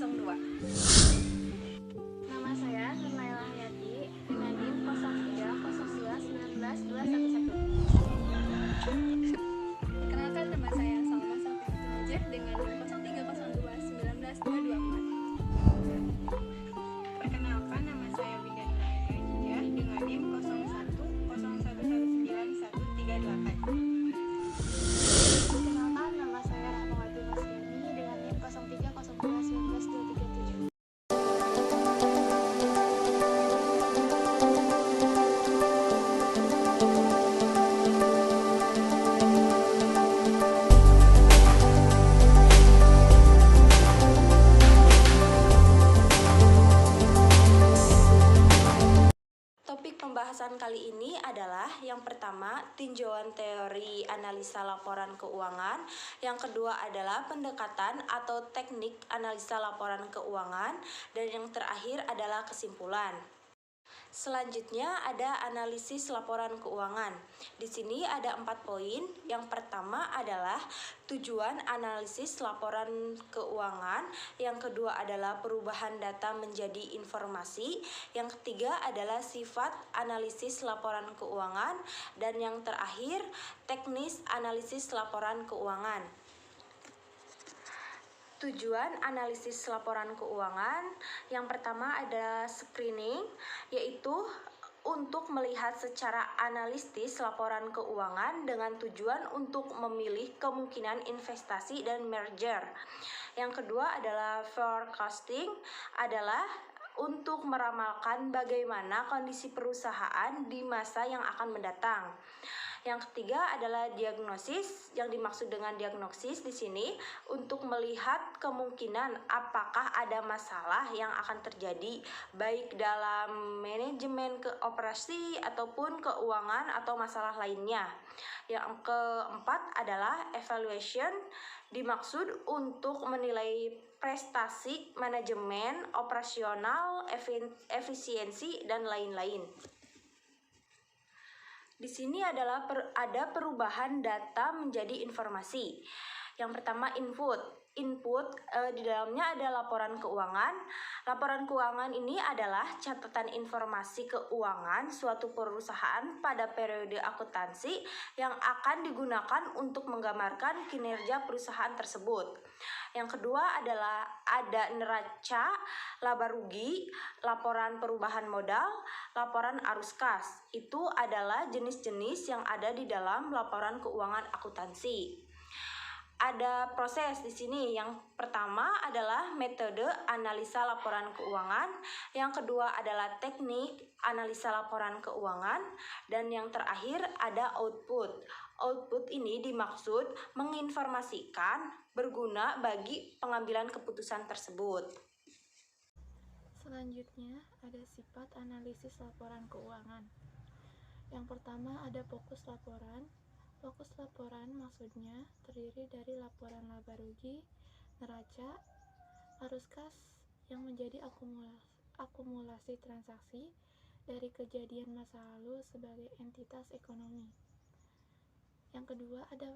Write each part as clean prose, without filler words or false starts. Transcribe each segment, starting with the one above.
02. Nama saya Nurnaila Hayati dengan NIM 0302192211. Perkenalkan, nama saya Salma Safiatul Najah dengan NIM 0302192224. Perkenalkan, nama saya Winda Nurayana Hidayah dengan NIM 0101191138. Perkenalkan, nama saya Rahmawati Masliani dengan NIM 0302192237. Topik pembahasan kali ini adalah yang pertama, tinjauan teori analisa laporan keuangan. Yang kedua adalah pendekatan atau teknik analisa laporan keuangan. Dan yang terakhir adalah kesimpulan. Selanjutnya ada analisis laporan keuangan. Di sini ada 4 poin. Yang pertama adalah tujuan analisis laporan keuangan. Yang kedua adalah perubahan data menjadi informasi. Yang ketiga adalah sifat analisis laporan keuangan. Dan yang terakhir, teknis analisis laporan keuangan. Tujuan analisis laporan keuangan yang pertama ada screening, yaitu untuk melihat secara analitis laporan keuangan dengan tujuan untuk memilih kemungkinan investasi dan merger. Yang kedua adalah forecasting, adalah untuk meramalkan bagaimana kondisi perusahaan di masa yang akan mendatang. Yang ketiga adalah diagnosis. Yang dimaksud dengan diagnosis di sini untuk melihat kemungkinan apakah ada masalah yang akan terjadi baik dalam manajemen operasi ataupun keuangan atau masalah lainnya. Yang keempat adalah evaluation, dimaksud untuk menilai prestasi manajemen, operasional, efisiensi, dan lain-lain. Di sini adalah ada perubahan data menjadi informasi. Yang pertama input. Di dalamnya ada laporan keuangan. Laporan keuangan ini adalah catatan informasi keuangan suatu perusahaan pada periode akuntansi yang akan digunakan untuk menggambarkan kinerja perusahaan tersebut. Yang kedua adalah ada neraca, laba rugi, laporan perubahan modal, laporan arus kas. Itu adalah jenis-jenis yang ada di dalam laporan keuangan akuntansi. Ada proses di sini. Yang pertama adalah metode analisa laporan keuangan, yang kedua adalah teknik analisa laporan keuangan, dan yang terakhir ada output. Output ini dimaksud menginformasikan, berguna bagi pengambilan keputusan tersebut. Selanjutnya ada sifat analisis laporan keuangan. Yang pertama ada fokus laporan. Fokus laporan maksudnya terdiri dari laporan laba rugi, neraca, arus kas yang menjadi akumulasi transaksi dari kejadian masa lalu sebagai entitas ekonomi. Yang kedua ada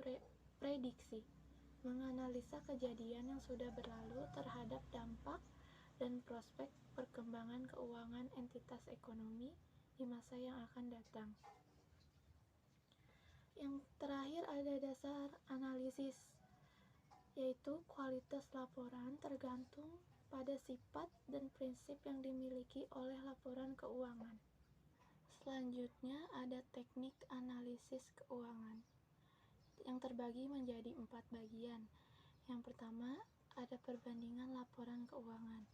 prediksi, menganalisa kejadian yang sudah berlalu terhadap dampak dan prospek perkembangan keuangan entitas ekonomi di masa yang akan datang. Yang terakhir ada dasar analisis, yaitu kualitas laporan tergantung pada sifat dan prinsip yang dimiliki oleh laporan keuangan. Selanjutnya ada teknik analisis keuangan yang terbagi menjadi 4 bagian. Yang pertama ada perbandingan laporan keuangan.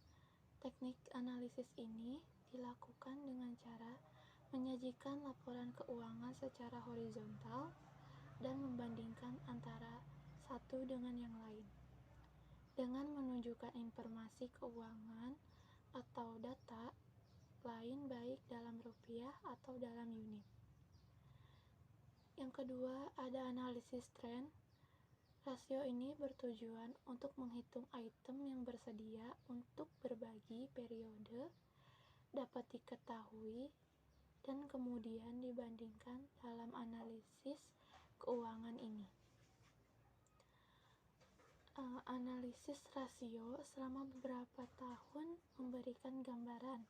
Teknik analisis ini dilakukan dengan cara menyajikan laporan keuangan secara horizontal dan membandingkan antara satu dengan yang lain dengan menunjukkan informasi keuangan atau data lain baik dalam rupiah atau dalam unit. Yang kedua ada analisis tren. Rasio ini bertujuan untuk menghitung item yang bersedia untuk berbagi periode dapat diketahui dan kemudian dibandingkan dalam analisis keuangan ini. Analisis rasio selama beberapa tahun memberikan gambaran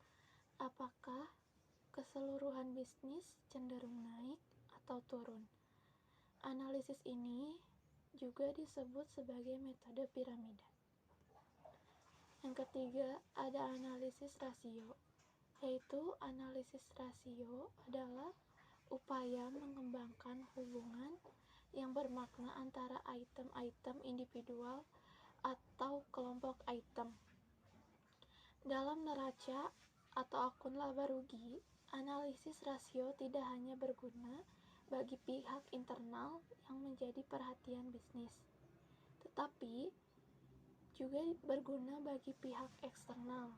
apakah keseluruhan bisnis cenderung naik atau turun. Analisis ini juga disebut sebagai metode piramida. Yang ketiga, ada analisis rasio, yaitu analisis rasio adalah upaya mengembangkan hubungan yang bermakna antara item-item individual atau kelompok item. Dalam neraca atau akun laba rugi, analisis rasio tidak hanya berguna bagi pihak internal yang menjadi perhatian bisnis, tetapi juga berguna bagi pihak eksternal.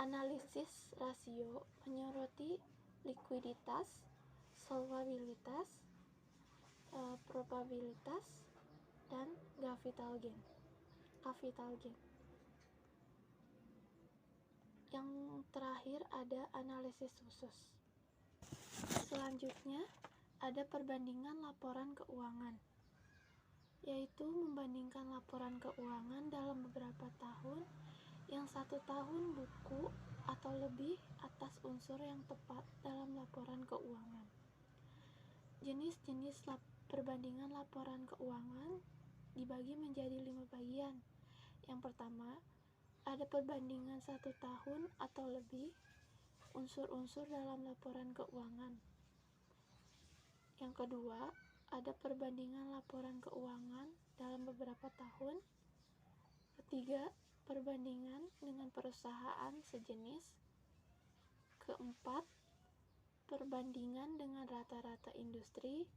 Analisis rasio menyoroti likuiditas, solvabilitas, probabilitas, dan capital gain. Yang terakhir ada analisis khusus. Selanjutnya ada perbandingan laporan keuangan, yaitu membandingkan laporan keuangan dalam beberapa tahun yang satu tahun buku atau lebih atas unsur yang tepat dalam laporan keuangan. Jenis-jenis perbandingan laporan keuangan dibagi menjadi 5 bagian. Yang pertama, ada perbandingan 1 tahun atau lebih unsur-unsur dalam laporan keuangan. Yang kedua, ada perbandingan laporan keuangan dalam beberapa tahun. Ketiga, perbandingan dengan perusahaan sejenis. Keempat, perbandingan dengan rata-rata industri.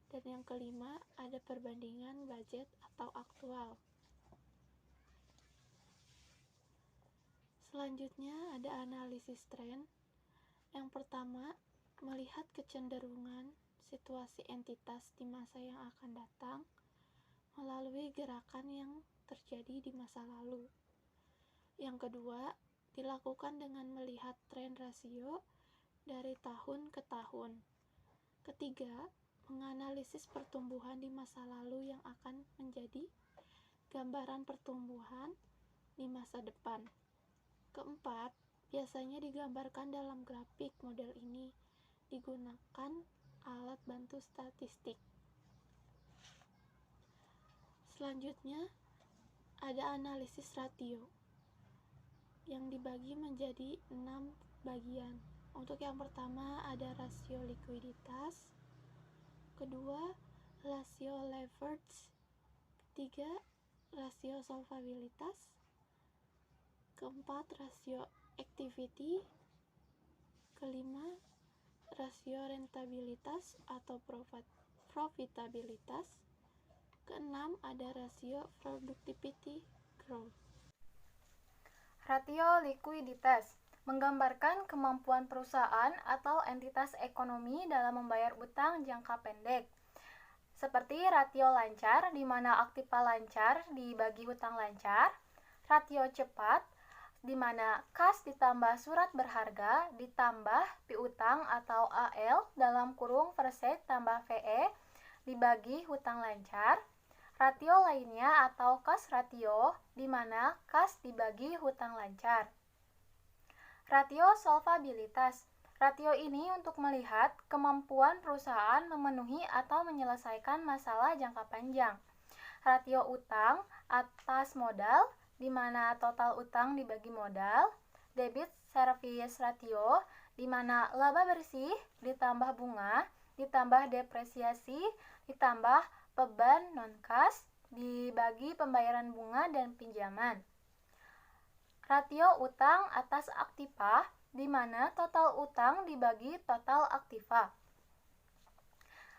Dan yang kelima, ada perbandingan budget atau aktual. Selanjutnya ada analisis tren. Yang pertama, melihat kecenderungan situasi entitas di masa yang akan datang melalui gerakan yang terjadi di masa lalu. Yang kedua, dilakukan dengan melihat tren rasio dari tahun ke tahun. Ketiga, menganalisis pertumbuhan di masa lalu yang akan menjadi gambaran pertumbuhan di masa depan. Keempat, biasanya digambarkan dalam grafik. Model ini digunakan alat bantu statistik. Selanjutnya, ada analisis ratio yang dibagi menjadi 6 bagian. Untuk yang pertama ada rasio likuiditas, kedua rasio leverage, ketiga rasio solvabilitas, keempat rasio activity, kelima rasio rentabilitas atau profitabilitas, keenam ada rasio productivity growth. Rasio likuiditas menggambarkan kemampuan perusahaan atau entitas ekonomi dalam membayar utang jangka pendek. Seperti rasio lancar, di mana aktiva lancar dibagi hutang lancar, rasio cepat, di mana kas ditambah surat berharga ditambah piutang atau AL dalam kurung persen tambah VE dibagi hutang lancar. Rasio lainnya atau kas ratio, di mana kas dibagi hutang lancar. Rasio solvabilitas. Rasio ini untuk melihat kemampuan perusahaan memenuhi atau menyelesaikan masalah jangka panjang. Rasio utang atas modal, di mana total utang dibagi modal. Debit service ratio, di mana laba bersih ditambah bunga, ditambah depresiasi, ditambah beban non-kas, dibagi pembayaran bunga dan pinjaman. Rasio utang atas aktiva, di mana total utang dibagi total aktiva.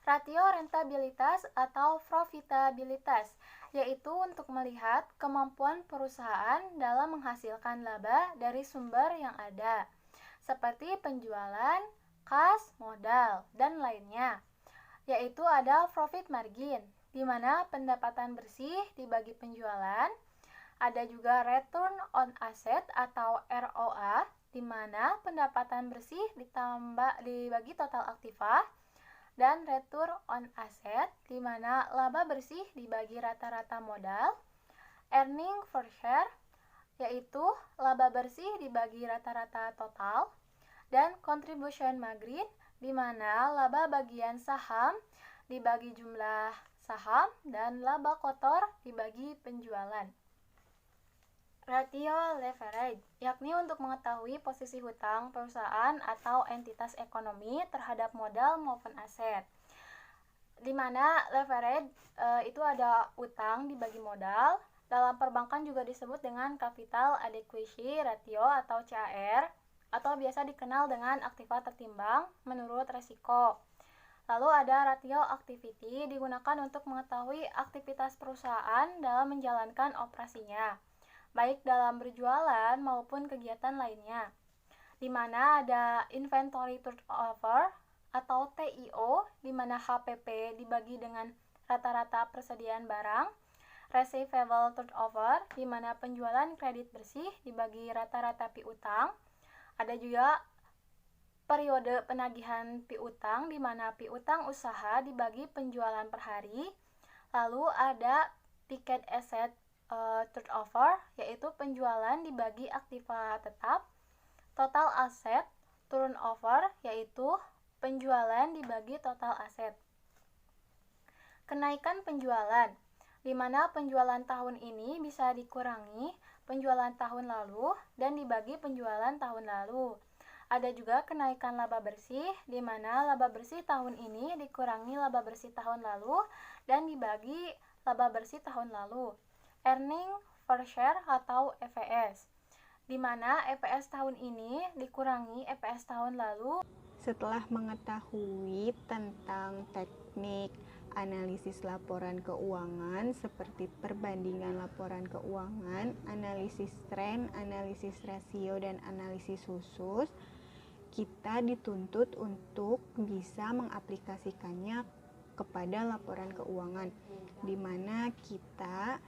Rasio rentabilitas atau profitabilitas, yaitu untuk melihat kemampuan perusahaan dalam menghasilkan laba dari sumber yang ada, seperti penjualan, kas, modal, dan lainnya. Yaitu ada profit margin, di mana pendapatan bersih dibagi penjualan. Ada juga return on asset atau ROA, di mana pendapatan bersih dibagi total aktiva, dan return on asset, di mana laba bersih dibagi rata-rata modal. Earning per share yaitu laba bersih dibagi rata-rata total, dan contribution margin di mana laba bagian saham dibagi jumlah saham dan laba kotor dibagi penjualan. Ratio leverage yakni untuk mengetahui posisi hutang perusahaan atau entitas ekonomi terhadap modal maupun aset. Di mana leverage itu ada utang dibagi modal. Dalam perbankan juga disebut dengan capital adequacy ratio atau CAR, atau biasa dikenal dengan aktiva tertimbang menurut resiko. Lalu ada ratio activity digunakan untuk mengetahui aktivitas perusahaan dalam menjalankan operasinya, baik dalam berjualan maupun kegiatan lainnya. Di mana ada inventory turnover atau TIO, di mana HPP dibagi dengan rata-rata persediaan barang, receivable turnover, di mana penjualan kredit bersih dibagi rata-rata piutang. Ada juga periode penagihan piutang, di mana piutang usaha dibagi penjualan per hari. Lalu ada ticket asset turnover, yaitu penjualan dibagi aktiva tetap. Total asset turnover, yaitu penjualan dibagi total aset. Kenaikan penjualan, di mana penjualan tahun ini bisa dikurangi penjualan tahun lalu dan dibagi penjualan tahun lalu. Ada juga kenaikan laba bersih, di mana laba bersih tahun ini dikurangi laba bersih tahun lalu dan dibagi laba bersih tahun lalu. Earning per share atau EPS, di mana EPS tahun ini dikurangi EPS tahun lalu. Setelah mengetahui tentang teknik analisis laporan keuangan seperti perbandingan laporan keuangan, analisis tren, analisis rasio, dan analisis khusus, kita dituntut untuk bisa mengaplikasikannya kepada laporan keuangan, di mana kita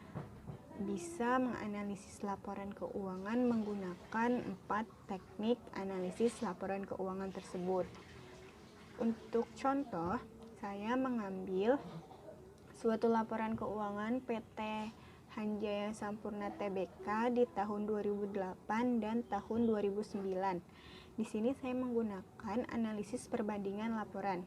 bisa menganalisis laporan keuangan menggunakan 4 teknik analisis laporan keuangan tersebut. Untuk contoh, saya mengambil suatu laporan keuangan PT Hanjaya Sampurna Tbk di tahun 2008 dan tahun 2009. Di sini saya menggunakan analisis perbandingan laporan.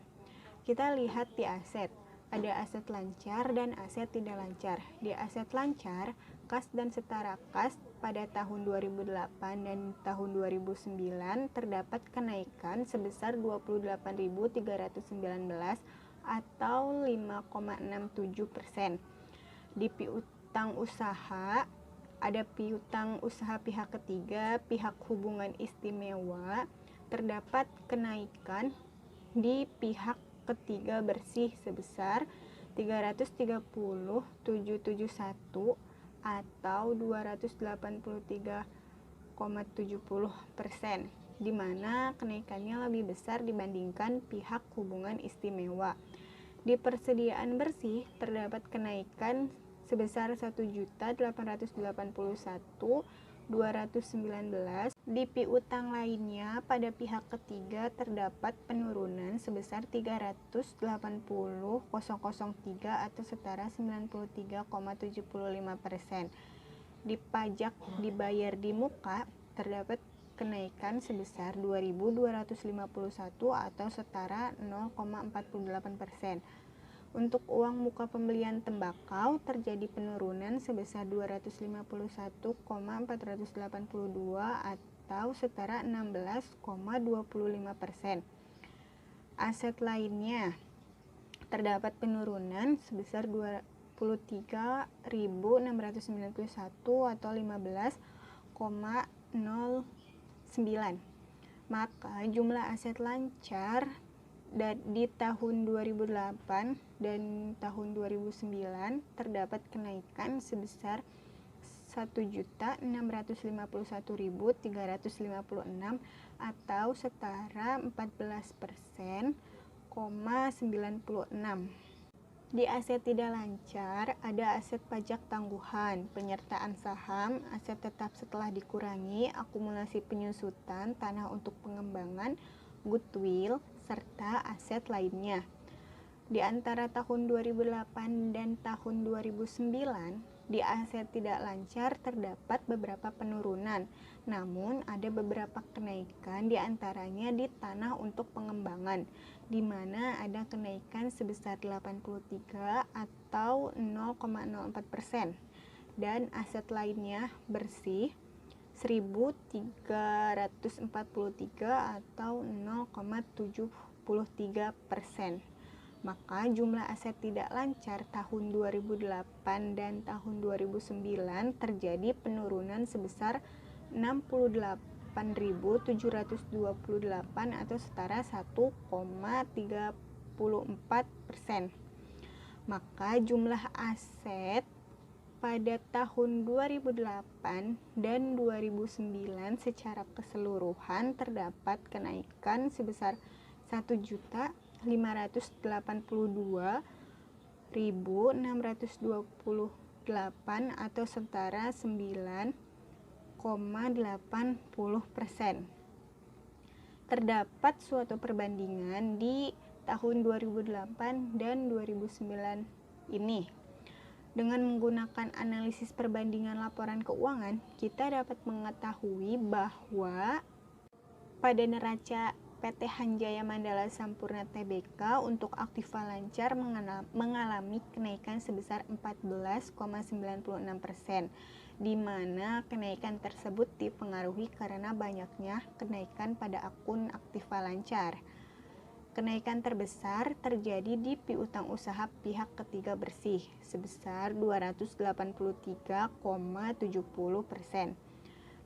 Kita lihat di aset. Ada aset lancar dan aset tidak lancar. Di aset lancar, kas dan setara kas pada tahun 2008 dan tahun 2009 terdapat kenaikan sebesar 28.319 atau 5,67%. Di piutang usaha, ada piutang usaha pihak ketiga, pihak hubungan istimewa, terdapat kenaikan di pihak ketiga bersih sebesar 330.771 atau 283,70%, di mana kenaikannya lebih besar dibandingkan pihak hubungan istimewa. Di persediaan bersih terdapat kenaikan sebesar 1.881.219. Di piutang lainnya pada pihak ketiga terdapat penurunan sebesar 380.003 atau setara 93,75%. Di pajak dibayar di muka terdapat kenaikan sebesar 2.251 atau setara 0,48%. Untuk uang muka pembelian tembakau terjadi penurunan sebesar 251,482 atau setara 16,25%. Aset lainnya terdapat penurunan sebesar 23.691 atau 15,09. Maka jumlah aset lancar di tahun 2008 dan tahun 2009 terdapat kenaikan sebesar 1.651.356 atau setara 14,96%. Di aset tidak lancar ada aset pajak tangguhan, penyertaan saham, aset tetap setelah dikurangi, akumulasi penyusutan, tanah untuk pengembangan, goodwill, serta aset lainnya. Di antara tahun 2008 dan tahun 2009 Di aset tidak lancar terdapat beberapa penurunan, namun ada beberapa kenaikan, diantaranya di tanah untuk pengembangan, di mana ada kenaikan sebesar 83 atau 0,04%, dan aset lainnya bersih 1.343 atau 0,73%. Maka jumlah aset tidak lancar tahun 2008 dan tahun 2009 terjadi penurunan sebesar 68.728 atau setara 1,34%. Maka jumlah aset pada tahun 2008 dan 2009 secara keseluruhan terdapat kenaikan sebesar 1.582.628 atau setara 9,80%. Terdapat suatu perbandingan di tahun 2008 dan 2009 ini. Dengan menggunakan analisis perbandingan laporan keuangan, kita dapat mengetahui bahwa pada neraca PT Hanjaya Mandala Sampurna Tbk untuk aktiva lancar mengalami kenaikan sebesar 14,96%, di mana kenaikan tersebut dipengaruhi karena banyaknya kenaikan pada akun aktiva lancar. Kenaikan terbesar terjadi di piutang usaha pihak ketiga bersih sebesar 283,70%.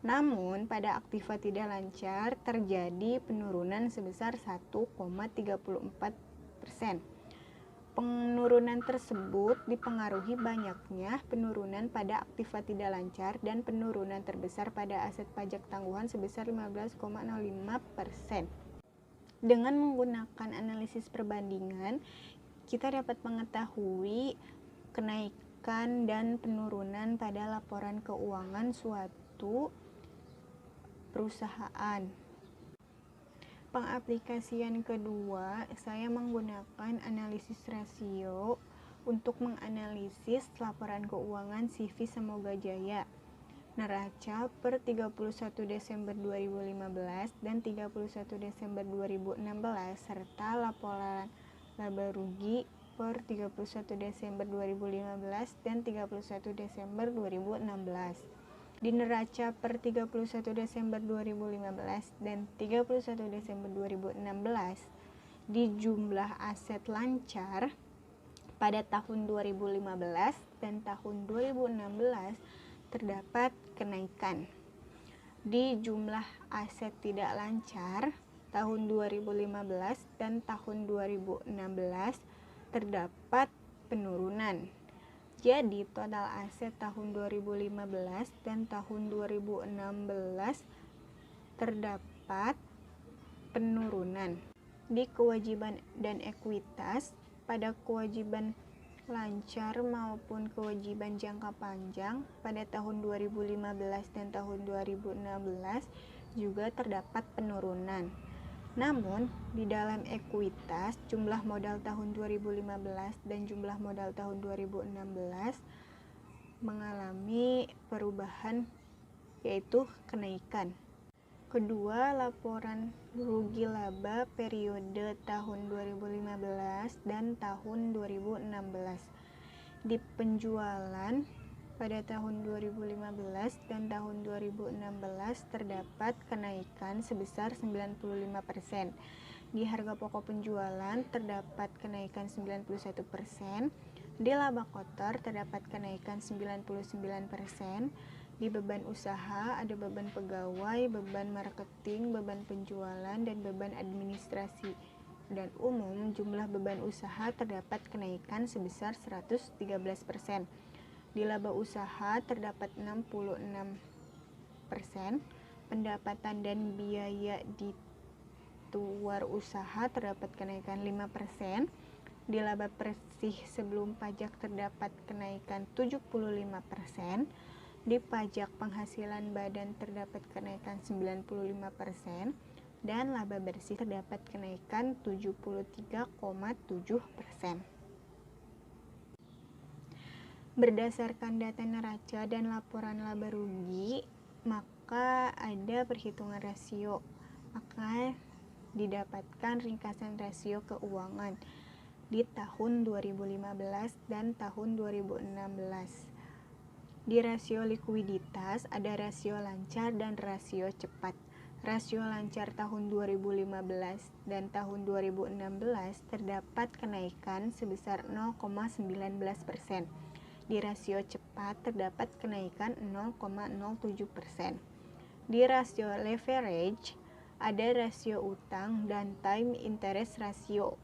Namun, pada aktiva tidak lancar terjadi penurunan sebesar 1,34%. Penurunan tersebut dipengaruhi banyaknya penurunan pada aktiva tidak lancar dan penurunan terbesar pada aset pajak tangguhan sebesar 15,05%. Dengan menggunakan analisis perbandingan, kita dapat mengetahui kenaikan dan penurunan pada laporan keuangan suatu perusahaan. Pengaplikasian kedua, saya menggunakan analisis rasio untuk menganalisis laporan keuangan CV Semoga Jaya. Neraca per 31 Desember 2015 dan 31 Desember 2016 serta laporan laba rugi per 31 Desember 2015 dan 31 Desember 2016. Di neraca per 31 Desember 2015 dan 31 Desember 2016, di jumlah aset lancar pada tahun 2015 dan tahun 2016 terdapat kenaikan. Di jumlah aset tidak lancar tahun 2015 dan tahun 2016 terdapat penurunan. Jadi total aset tahun 2015 dan tahun 2016 terdapat penurunan. Di kewajiban dan ekuitas, pada kewajiban lancar maupun kewajiban jangka panjang pada tahun 2015 dan tahun 2016 juga terdapat penurunan. Namun, di dalam ekuitas, jumlah modal tahun 2015 dan jumlah modal tahun 2016 mengalami perubahan, yaitu kenaikan. Kedua, laporan rugi laba periode tahun 2015 dan tahun 2016. Di penjualan pada tahun 2015 dan tahun 2016 terdapat kenaikan sebesar 95%. Di harga pokok penjualan terdapat kenaikan 91%. Di laba kotor terdapat kenaikan 99%. Di beban usaha ada beban pegawai, beban marketing, beban penjualan, dan beban administrasi dan umum. Jumlah beban usaha terdapat kenaikan sebesar 113%. Di laba usaha terdapat 66%, pendapatan dan biaya di luar usaha terdapat kenaikan 5%, di laba bersih sebelum pajak terdapat kenaikan 75%, di pajak penghasilan badan terdapat kenaikan 95%, dan laba bersih terdapat kenaikan 73,7%. Berdasarkan data neraca dan laporan laba rugi, maka ada perhitungan rasio. Maka didapatkan ringkasan rasio keuangan di tahun 2015 dan tahun 2016. Di rasio likuiditas ada rasio lancar dan rasio cepat. Rasio lancar tahun 2015 dan tahun 2016 terdapat kenaikan sebesar 0,19%. Di rasio cepat terdapat kenaikan 0,07%. Di rasio leverage ada rasio utang dan time interest ratio,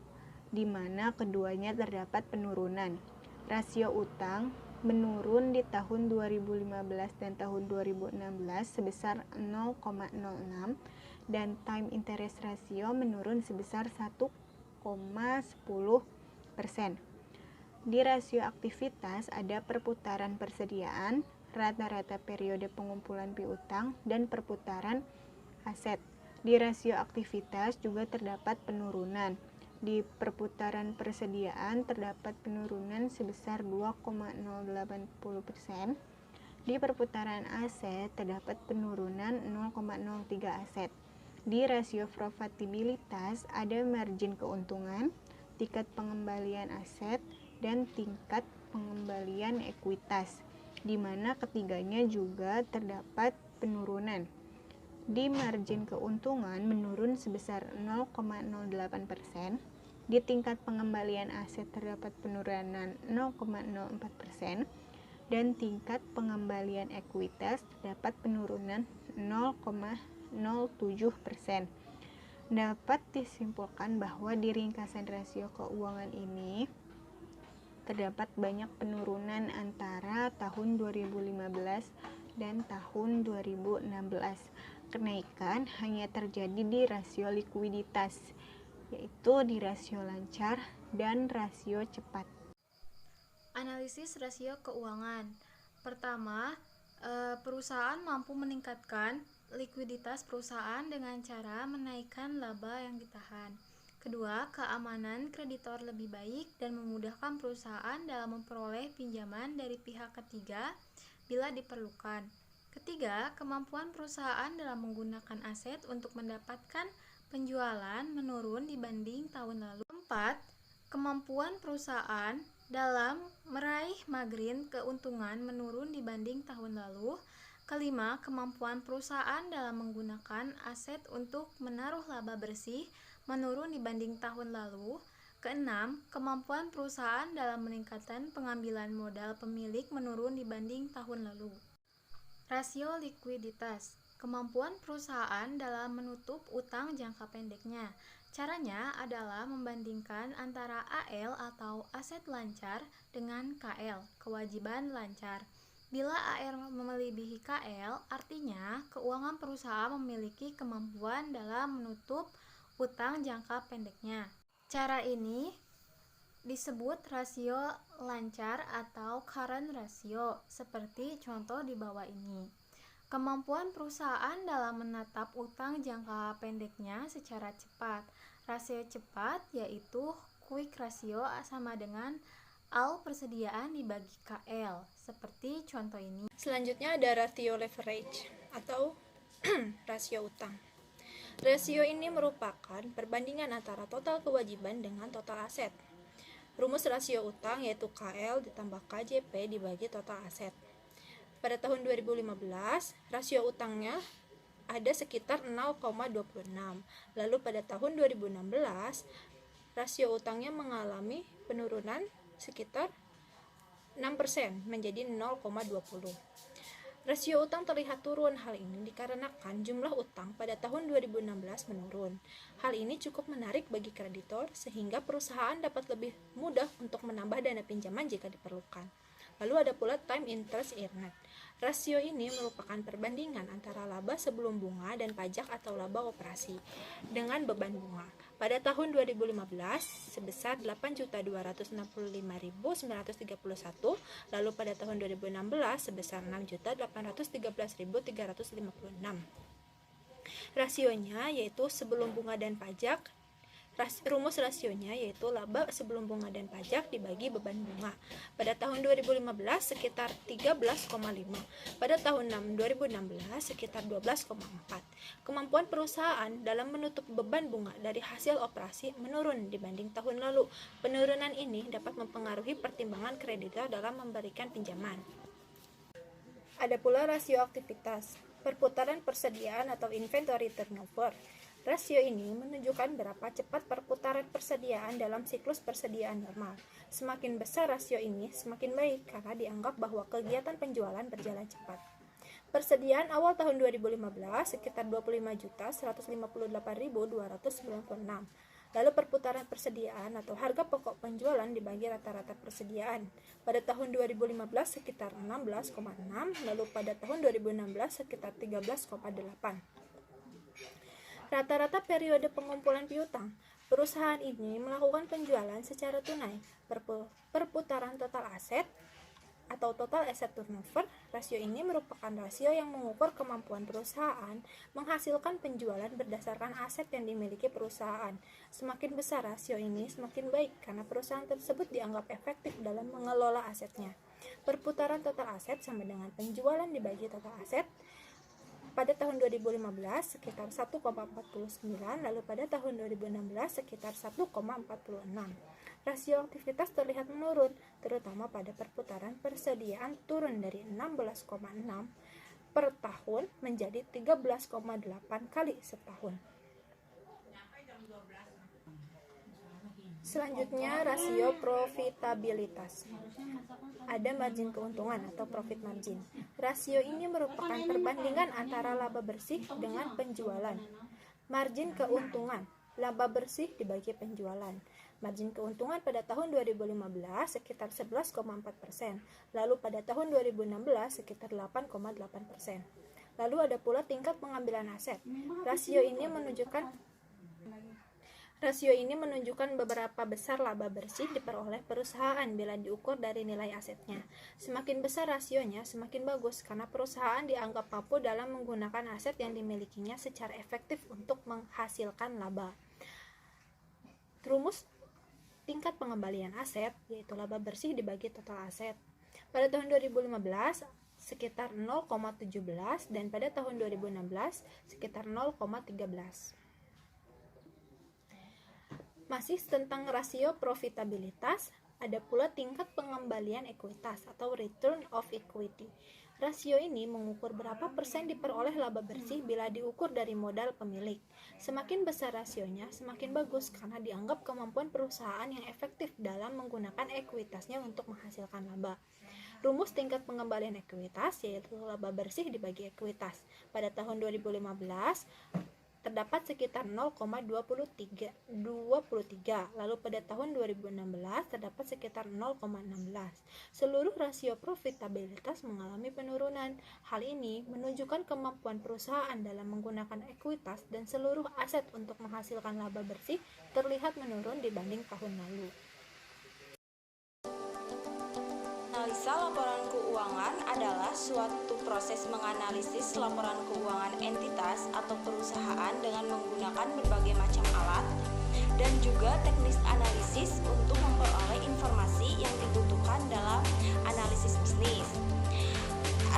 di mana keduanya terdapat penurunan. Rasio utang menurun di tahun 2015 dan tahun 2016 sebesar 0,06 dan time interest ratio menurun sebesar 1,10%. Di rasio aktivitas ada perputaran persediaan, rata-rata periode pengumpulan piutang, dan perputaran aset. Di rasio aktivitas juga terdapat penurunan. Di perputaran persediaan terdapat penurunan sebesar 2,080%. Di perputaran aset terdapat penurunan 0,03 aset. Di rasio profitabilitas ada margin keuntungan, tingkat pengembalian aset, dan tingkat pengembalian ekuitas, di mana ketiganya juga terdapat penurunan. Di margin keuntungan menurun sebesar 0,08%, di tingkat pengembalian aset terdapat penurunan 0,04%, dan tingkat pengembalian ekuitas terdapat penurunan 0,07%. Dapat disimpulkan bahwa di ringkasan rasio keuangan ini terdapat banyak penurunan antara tahun 2015 dan tahun 2016. Kenaikan hanya terjadi di rasio likuiditas, yaitu di rasio lancar dan rasio cepat. Analisis rasio keuangan. Pertama, perusahaan mampu meningkatkan likuiditas perusahaan dengan cara menaikkan laba yang ditahan. Kedua, keamanan kreditor lebih baik dan memudahkan perusahaan dalam memperoleh pinjaman dari pihak ketiga bila diperlukan. Ketiga, kemampuan perusahaan dalam menggunakan aset untuk mendapatkan penjualan menurun dibanding tahun lalu. Keempat, kemampuan perusahaan dalam meraih margin keuntungan menurun dibanding tahun lalu. Kelima, kemampuan perusahaan dalam menggunakan aset untuk menaruh laba bersih menurun dibanding tahun lalu. Keenam, kemampuan perusahaan dalam meningkatkan pengambilan modal pemilik menurun dibanding tahun lalu. Rasio likuiditas. Kemampuan perusahaan dalam menutup utang jangka pendeknya. Caranya adalah membandingkan antara AL atau aset lancar dengan KL, kewajiban lancar. Bila AL melebihi KL, artinya keuangan perusahaan memiliki kemampuan dalam menutup utang jangka pendeknya. Cara ini disebut rasio lancar atau current ratio, seperti contoh di bawah ini. Kemampuan perusahaan dalam menatap utang jangka pendeknya secara cepat. Rasio cepat yaitu quick ratio sama dengan AL persediaan dibagi KL, seperti contoh ini. Selanjutnya ada rasio leverage atau rasio utang. Rasio ini merupakan perbandingan antara total kewajiban dengan total aset. Rumus rasio utang yaitu KL ditambah KJP dibagi total aset. Pada tahun 2015, rasio utangnya ada sekitar 0,26. Lalu pada tahun 2016, rasio utangnya mengalami penurunan sekitar 6% menjadi 0,20. Rasio utang terlihat turun. Hal ini dikarenakan jumlah utang pada tahun 2016 menurun. Hal ini cukup menarik bagi kreditor sehingga perusahaan dapat lebih mudah untuk menambah dana pinjaman jika diperlukan. Lalu ada pula time interest earned. Rasio ini merupakan perbandingan antara laba sebelum bunga dan pajak atau laba operasi dengan beban bunga. Pada tahun 2015 sebesar 8.265.931, lalu pada tahun 2016 sebesar 6.813.356. Rasionya yaitu sebelum bunga dan pajak Rumus rasionya yaitu laba sebelum bunga dan pajak dibagi beban bunga. Pada tahun 2015 sekitar 13,5. Pada tahun 2016 sekitar 12,4. Kemampuan perusahaan dalam menutup beban bunga dari hasil operasi menurun dibanding tahun lalu. Penurunan ini dapat mempengaruhi pertimbangan kreditor dalam memberikan pinjaman. Ada pula rasio aktivitas, perputaran persediaan atau inventory turnover. Rasio ini menunjukkan berapa cepat perputaran persediaan dalam siklus persediaan normal. Semakin besar rasio ini, semakin baik karena dianggap bahwa kegiatan penjualan berjalan cepat. Persediaan awal tahun 2015 sekitar 25.158.296. Lalu perputaran persediaan atau harga pokok penjualan dibagi rata-rata persediaan. Pada tahun 2015 sekitar 16,6, lalu pada tahun 2016 sekitar 13,8. Rata-rata periode pengumpulan piutang, perusahaan ini melakukan penjualan secara tunai. Perputaran total aset atau total asset turnover, rasio ini merupakan rasio yang mengukur kemampuan perusahaan menghasilkan penjualan berdasarkan aset yang dimiliki perusahaan. Semakin besar rasio ini, semakin baik karena perusahaan tersebut dianggap efektif dalam mengelola asetnya. Perputaran total aset sama dengan penjualan dibagi total aset. Pada tahun 2015 sekitar 1,49, lalu pada tahun 2016 sekitar 1,46. Rasio aktivitas terlihat menurun, terutama pada perputaran persediaan turun dari 16,6 per tahun menjadi 13,8 kali setahun. Selanjutnya rasio profitabilitas. Ada margin keuntungan atau profit margin. Rasio ini merupakan perbandingan antara laba bersih dengan penjualan. Margin keuntungan, laba bersih dibagi penjualan. Margin keuntungan pada tahun 2015 sekitar 11,4%, lalu pada tahun 2016 sekitar 8,8%. Lalu ada pula tingkat pengambilan aset. Rasio ini menunjukkan beberapa besar laba bersih diperoleh perusahaan bila diukur dari nilai asetnya. Semakin besar rasionya, semakin bagus karena perusahaan dianggap mampu dalam menggunakan aset yang dimilikinya secara efektif untuk menghasilkan laba. Rumus tingkat pengembalian aset yaitu laba bersih dibagi total aset. Pada tahun 2015 sekitar 0,17 dan pada tahun 2016 sekitar 0,13. Masih tentang rasio profitabilitas, ada pula tingkat pengembalian ekuitas atau return of equity. Rasio ini mengukur berapa persen diperoleh laba bersih bila diukur dari modal pemilik. Semakin besar rasionya, semakin bagus karena dianggap kemampuan perusahaan yang efektif dalam menggunakan ekuitasnya untuk menghasilkan laba. Rumus tingkat pengembalian ekuitas yaitu laba bersih dibagi ekuitas. Pada tahun 2015, terdapat sekitar 0,23, lalu pada tahun 2016 terdapat sekitar 0,16. Seluruh rasio profitabilitas mengalami penurunan. Hal ini menunjukkan kemampuan perusahaan dalam menggunakan ekuitas dan seluruh aset untuk menghasilkan laba bersih terlihat menurun dibanding tahun lalu. Analisa laporan keuangan adalah suatu proses menganalisis laporan keuangan entitas atau perusahaan dengan menggunakan berbagai macam alat dan juga teknis analisis untuk memperoleh informasi yang dibutuhkan dalam analisis bisnis.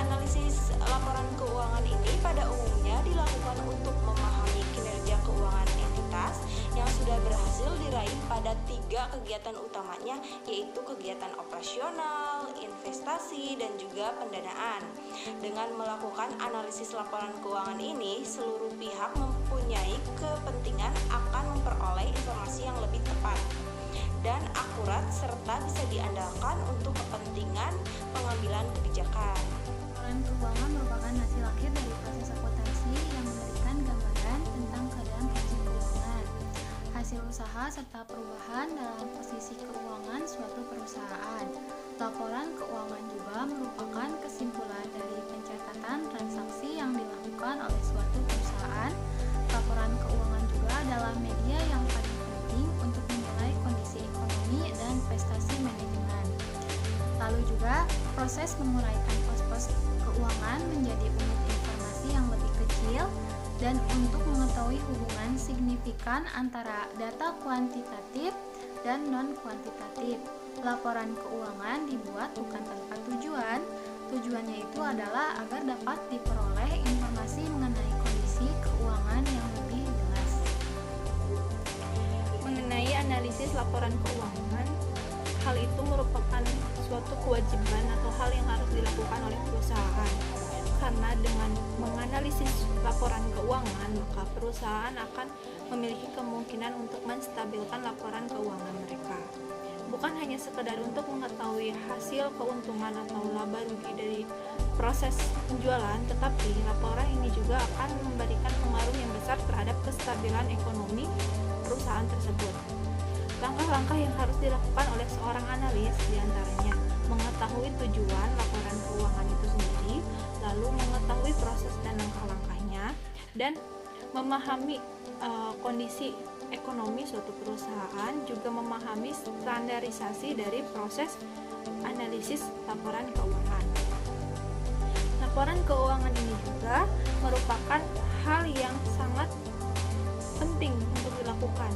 Analisis laporan keuangan ini pada umumnya dilakukan untuk memahami kinerja keuangan entitas yang sudah berhasil diraih pada 3 kegiatan utamanya, yaitu kegiatan operasional, investasi, dan juga pendanaan. Dengan melakukan analisis laporan keuangan ini, seluruh pihak mempunyai kepentingan akan memperoleh informasi yang lebih tepat dan akurat serta bisa diandalkan untuk kepentingan pengambilan kebijakan. Laporan keuangan merupakan hasil akhir dari proses akuntansi yang memberikan gambaran tentang keadaan posisi keuangan, hasil usaha serta perubahan dalam posisi keuangan suatu perusahaan. Laporan keuangan juga merupakan kesimpulan dari pencatatan transaksi yang dilakukan oleh suatu perusahaan. Laporan keuangan juga adalah media yang paling penting untuk menilai kondisi ekonomi dan prestasi manajemen. Lalu juga proses menguraikan pos-pos keuangan menjadi unit informasi yang lebih kecil dan untuk mengetahui hubungan signifikan antara data kuantitatif dan non-kuantitatif. Laporan keuangan dibuat bukan tanpa tujuan. Tujuannya itu adalah agar dapat diperoleh informasi mengenai kondisi keuangan yang lebih jelas. Mengenai analisis laporan keuangan, hal itu merupakan suatu kewajiban atau hal yang harus dilakukan oleh perusahaan. Karena dengan menganalisis laporan keuangan, maka perusahaan akan memiliki kemungkinan untuk menstabilkan laporan keuangan mereka. Bukan hanya sekedar untuk mengetahui hasil keuntungan atau laba rugi dari proses penjualan, tetapi laporan ini juga akan memberikan pengaruh yang besar terhadap kestabilan ekonomi perusahaan tersebut. Langkah-langkah yang harus dilakukan oleh seorang analis diantaranya mengetahui tujuan laporan keuangan itu sendiri, lalu mengetahui proses dan langkah-langkahnya, dan memahami kondisi ekonomi suatu perusahaan, juga memahami standarisasi dari proses analisis laporan keuangan. Laporan keuangan ini juga merupakan hal yang sangat penting untuk dilakukan,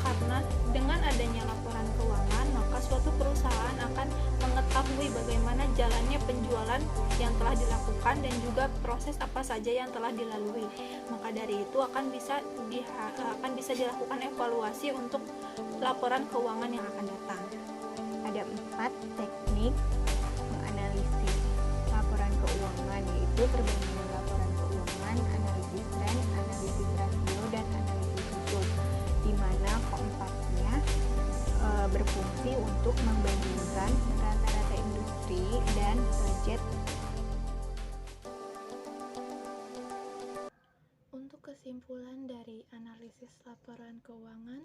karena dengan adanya laporan keuangan, maka suatu perusahaan akan mengetahui bagaimana jalannya penjualan yang telah dilakukan dan juga proses apa saja yang telah dilalui. Maka dari itu akan bisa dilakukan evaluasi untuk laporan keuangan yang akan datang. Ada 4 teknik menganalisis laporan keuangan, yaitu perbandingan laporan keuangan, analisis tren, analisis rasio, dan analisis usul, di mana keempatnya berfungsi untuk membandingkan rata-rata industri dan budget. Untuk kesimpulan dari analisis laporan keuangan,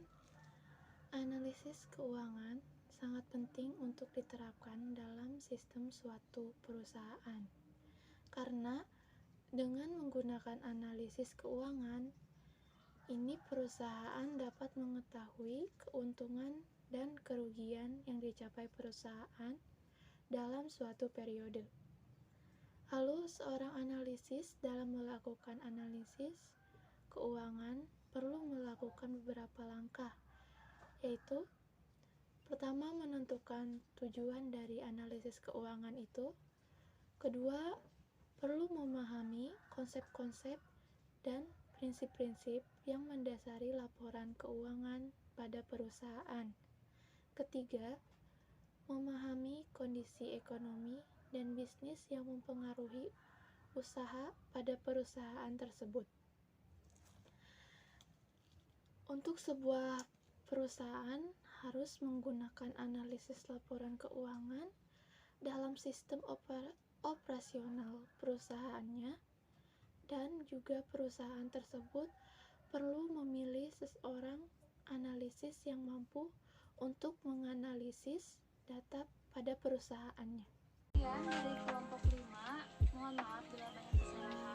analisis keuangan sangat penting untuk diterapkan dalam sistem suatu perusahaan. Karena dengan menggunakan analisis keuangan, ini perusahaan dapat mengetahui keuntungan dan kerugian yang dicapai perusahaan dalam suatu periode. Lalu, seorang analisis dalam melakukan analisis keuangan perlu melakukan beberapa langkah, yaitu pertama, menentukan tujuan dari analisis keuangan itu. Kedua, perlu memahami konsep-konsep dan prinsip-prinsip yang mendasari laporan keuangan pada perusahaan. Ketiga, memahami kondisi ekonomi dan bisnis yang mempengaruhi usaha pada perusahaan tersebut. Untuk sebuah perusahaan harus menggunakan analisis laporan keuangan dalam sistem operasional perusahaannya, dan juga perusahaan tersebut perlu memilih seseorang analisis yang mampu untuk menganalisis data pada perusahaannya. Dari kelompok 5, mohon maaf bila banyak kesalahan.